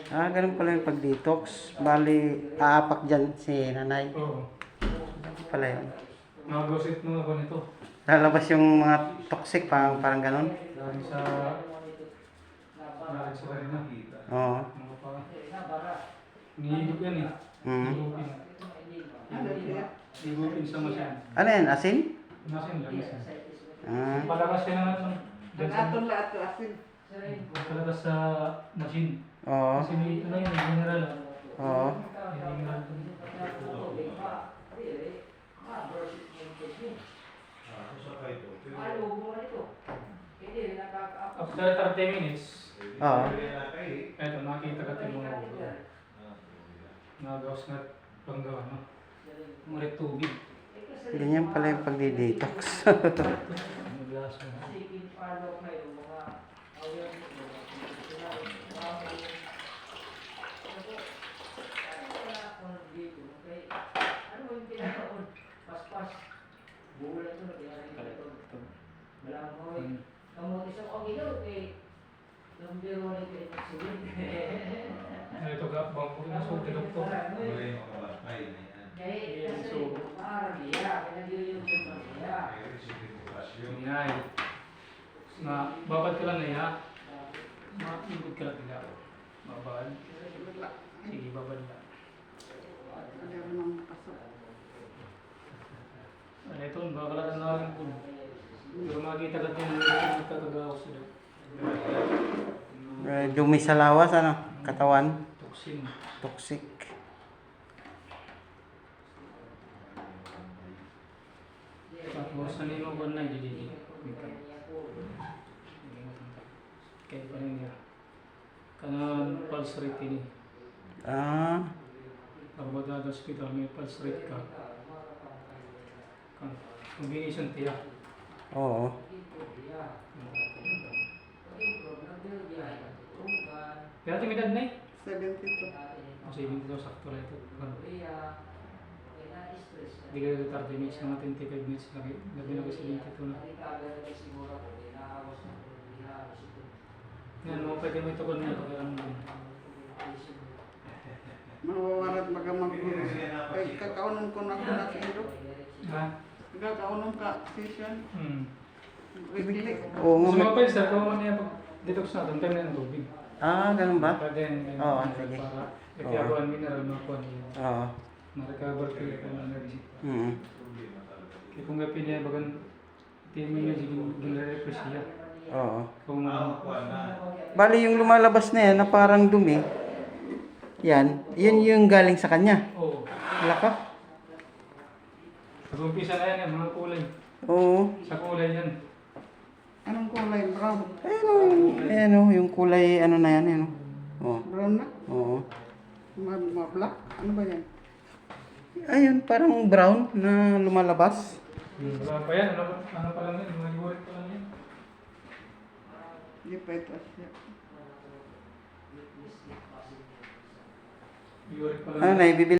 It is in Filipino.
Ganun pala yung pag-detox. Bali, aapak dyan si nanay. Oo. Pala yun. Nag-gossip mo ako nito. Lalabas yung mga toxic, parang ganun. Galing sa kanina. Oo. Mga pa. Nihigop yan eh. Higupin. Higupin sa masin. Ano yan? Asin? Masin lang. Ah. Palakas yan ang ano. Nag-aton lahat to asin. Palakas sa masin. Oo. Kasi may ano yun, mineral. Oo. Mineral. After 30 minutes, Oo. eto nakita ka yung mga ulo. Nagawas nga panggawa, no? Marit tubig. Ganyan pala yung pag-detox. Naglas mo. Ito ka, bang po na suti doktor. Inay. Na babad ka lang na ya. Maibig ka lang nila. Babad. Sige, babad lang. Ito, baka lang na rin po. Pero makita ka din na nagkakagawa sila. Dumi sa lawas, ano? Katawan. Toxin. Toxic. Tapos sanino ko na hindi. Kaya pa rin niya. Kanan pulse rate ini. Pag magdada hospital may pulse rate ka. Combination tiyak. Oo. Kaya ito may edad na eh. 72. Kasi 72 sakto lang ito. Hindi ka ito 30 minutes na 25 minutes lagi. Gabi na kasi 22 na. Yan, mga pwede mo ito kung na ito. Kaya ano din. Mawawarat baga mag-guru. Ay, kakaunon ko na ako na kilo. Ha? Kakaunon ka session. Weekly. Oo nga. Gusto mo pa yun sir, kung ano yung detox natin, tayo na ng tubig. Ganun ba? Para din, Oo, sige. para itiabuan mineral, makuha niyo. Oo. Ma-recover kayo kung energy. Mm. Kaya kung gapin niya, bagan, timi niya, ginre-refresh niya. Oo. Kung Bali yung lumalabas na yan na parang dumi. Yan. Yun yung galing sa kanya. oo. Wala ka? Pag-umpisa na yan, mga kulay. Oo. Sa kulay yan. Anong kulay? Brown. Ayan o. Yung kulay ano na yan. Ayan o. Oo. Brown na? Oo. Black? Ano ba yan? Ayun, parang brown na lumalabas. Wala pa yan, ano pa lang yan, mga liwarit pa lang yan. Hindi pa ito siya. Liwarit pa lang Ano yan. na, ibibili